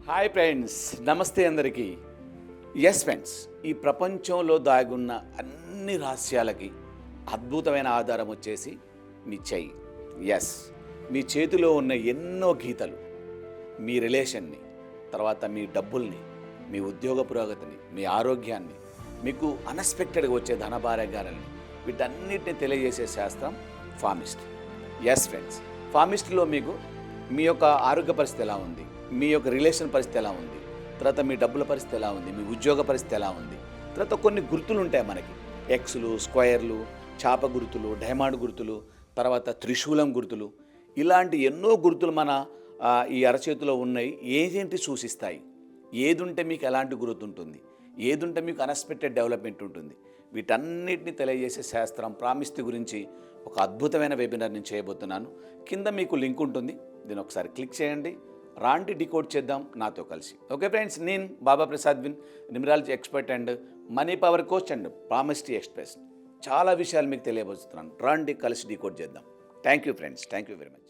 Hi friends, నమస్తే అందరికీ. Yes friends, ఈ ప్రపంచంలో దాగున్న అన్ని రహస్యాలకి అద్భుతమైన ఆధారం వచ్చేసి మీ చెయ్యి. ఎస్, మీ చేతిలో ఉన్న ఎన్నో గీతలు మీ రిలేషన్ని, తర్వాత మీ డబ్బుల్ని, మీ ఉద్యోగ పురోగతిని, మీ ఆరోగ్యాన్ని, మీకు అన్ఎక్స్పెక్టెడ్గా వచ్చే ధనభాగ్యాలని, వీటన్నిటిని తెలియజేసే శాస్త్రం ఫామిస్ట్. ఎస్ ఫ్రెండ్స్, ఫామిస్ట్లో మీకు మీ యొక్క ఆరోగ్య పరిస్థితి ఎలా ఉంది, మీ యొక్క రిలేషన్ పరిస్థితి ఎలా ఉంది, తర్వాత మీ డబ్బుల పరిస్థితి ఎలా ఉంది, మీ ఉద్యోగ పరిస్థితి ఎలా ఉంది, తర్వాత కొన్ని గుర్తులు ఉంటాయి మనకి, ఎక్స్లు, స్క్వైర్లు, చాప గుర్తులు, డైమండ్ గుర్తులు, తర్వాత త్రిశూలం గుర్తులు, ఇలాంటి ఎన్నో గుర్తులు మన ఈ అరచేతిలో ఉన్నాయి. ఏంటి సూచిస్తాయి, ఏదుంటే మీకు ఎలాంటి గుర్తు ఉంటుంది, ఏదుంటే మీకు అన్ఎక్స్పెక్టెడ్ డెవలప్మెంట్ ఉంటుంది, వీటన్నిటిని తెలియజేసే శాస్త్రం ప్రామిస్తి గురించి ఒక అద్భుతమైన వెబినార్ నేను చేయబోతున్నాను. కింద మీకు లింక్ ఉంటుంది, దీన్ని ఒకసారి క్లిక్ చేయండి. రాంటి డికోడ్ చేద్దాం నాతో కలిసి. ఓకే ఫ్రెండ్స్, నేను బాబా ప్రసాద్ విన్, numerology expert and money power coach and ప్రామిస్టీ ఎక్స్ప్రెస్. చాలా విషయాలు మీకు తెలియబోతున్నాను. రాండి కలిసి డికోడ్ చేద్దాం. Thank you friends, thank you very much.